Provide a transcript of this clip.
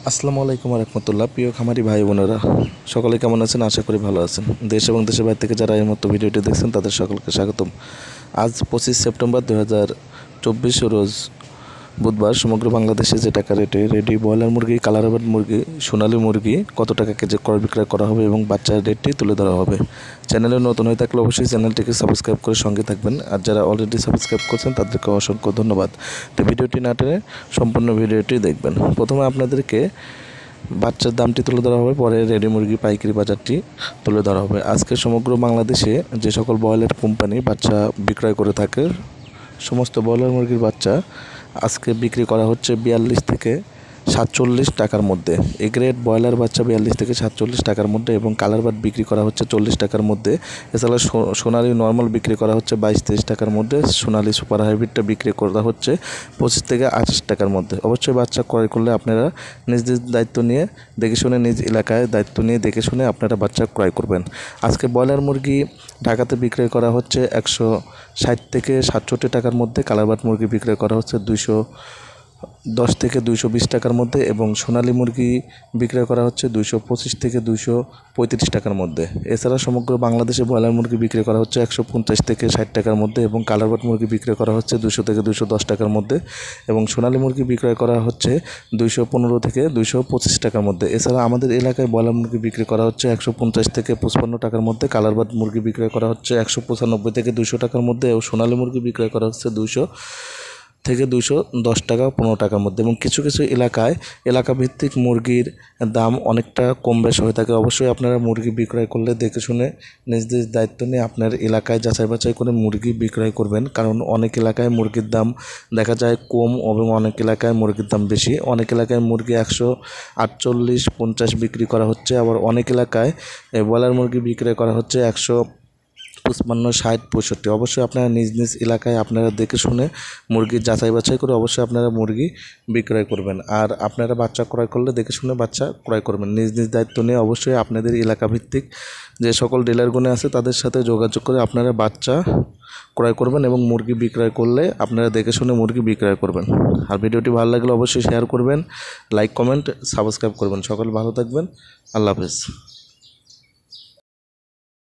আসসালামু আলাইকুম রহমতুল্লাহ। প্রিয় খামারি ভাই বোনেরা, সকলে কেমন আছেন? আশা করি ভালো আছেন। দেশ এবং দেশের বাইরে থেকে যারা এই মতো ভিডিওটি দেখছেন তাদের সকলকে স্বাগতম। আজ 25 সেপ্টেম্বর 2024 রোজ বুধবার সমগ্র বাংলাদেশে যে টাকা রেটে রেডি ব্রয়লার মুরগি, কালারবার্ড মুরগি, সোনালী মুরগি কত টাকা কেজি ক্রয় বিক্রয় করা হবে এবং বাচ্চার রেটটি তুলে ধরা হবে। চ্যানেলে নতুন হয়ে থাকলে অবশ্যই চ্যানেলটিকে সাবস্ক্রাইব করে সঙ্গে থাকবেন, আর যারা অলরেডি সাবস্ক্রাইব করছেন তাদেরকে অসংখ্য ধন্যবাদ। তো ভিডিওটি না টেনে সম্পূর্ণ ভিডিওটি দেখবেন। প্রথমে আপনাদেরকে বাচ্চার দামটি তুলে ধরা হবে, পরে রেডি মুরগি পাইকারি বাজারটি তুলে ধরা হবে। আজকে সমগ্র বাংলাদেশে যে সকল ব্রয়লার কোম্পানি বাচ্চা বিক্রয় করে থাকে, সমস্ত ব্রয়লার মুরগির বাচ্চা আজকে বিক্রি করা হচ্ছে 42 থেকে 47 টাকার মধ্যে। এ গ্রেড ব্রয়লার বাচ্চা 42 থেকে 47 টাকার মধ্যে এবং কালার বার্ড বিক্রি করা হচ্ছে 40 টাকার মধ্যে। এছাড়া সোনালি নর্মাল বিক্রি করা হচ্ছে 22-23 টাকার মধ্যে। সোনালি সুপার হাইব্রিডটা বিক্রি করা হচ্ছে 25 থেকে 28 টাকার মধ্যে। অবশ্যই বাচ্চা ক্রয় করলে আপনারা নিজ নিজ দায়িত্ব নিয়ে দেখে শুনে, নিজ এলাকায় দায়িত্ব নিয়ে দেখে শুনে আপনারা বাচ্চা ক্রয় করবেন। আজকে ব্রয়লার মুরগি ঢাকাতে বিক্রয় করা হচ্ছে 160 থেকে 67 টাকার মধ্যে। কালার বার্ড মুরগি বিক্রয় করা হচ্ছে 210 থেকে 220 টাকার মধ্যে এবং সোনালী মুরগি বিক্রয় করা হচ্ছে 225 থেকে 235 টাকার মধ্যে। এছাড়া সমগ্র বাংলাদেশে ব্রয়লার মুরগি বিক্রি করা হচ্ছে 150 থেকে 60 টাকার মধ্যে এবং কালারবার্ড মুরগি বিক্রয় করা হচ্ছে 200 থেকে 210 টাকার মধ্যে এবং সোনালী মুরগি বিক্রয় করা হচ্ছে 215 থেকে 225 টাকার মধ্যে। এছাড়া আমাদের এলাকায় ব্রয়লার মুরগি বিক্রি করা হচ্ছে 150 থেকে 55 টাকার মধ্যে। কালারবার্ড মুরগি বিক্রয় করা হচ্ছে 195 থেকে 200 টাকার মধ্যে এবং সোনালী মুরগি বিক্রয় করা হচ্ছে 200 থেকে 210 টাকা 15 টাকার মধ্যে। এবং কিছু কিছু এলাকায় এলাকাভিত্তিক মুরগির দাম অনেকটা কম বেশ হয়ে থাকে। অবশ্যই আপনারা মুরগি বিক্রয় করলে দেখে শুনে নিজ নিজ দায়িত্ব নিয়ে আপনার এলাকায় যাচাই বাছাই করে মুরগি বিক্রয় করবেন, কারণ অনেক এলাকায় মুরগির দাম দেখা যায় কম এবং অনেক এলাকায় মুরগির দাম বেশি। অনেক এলাকায় মুরগি 148-50 বিক্রি করা হচ্ছে, আবার অনেক এলাকায় ব্রয়লার মুরগি বিক্রয় করা হচ্ছে 155, 60, 65। অবশ্যই আপনারা নিজ নিজ এলাকায় আপনারা দেখে শুনে মুরগি যাচাই বাছাই করে অবশ্যই আপনারা মুরগি বিক্রয় করবেন। আর আপনারা বাচ্চা ক্রয় করলে দেখে শুনে বাচ্চা ক্রয় করবেন। নিজ নিজ দায়িত্ব নিয়ে অবশ্যই আপনাদের এলাকা ভিত্তিক যে সকল ডিলারগুলো আছে তাদের সাথে যোগাযোগ করে আপনারা বাচ্চা ক্রয় করবেন এবং মুরগি বিক্রয় করলে আপনারা দেখে শুনে মুরগি বিক্রয় করবেন। আর ভিডিওটি ভালো লাগলে অবশ্যই শেয়ার করবেন, লাইক, কমেন্ট, সাবস্ক্রাইব করবেন। সকল ভালো থাকবেন। আল্লাহ হাফেজ।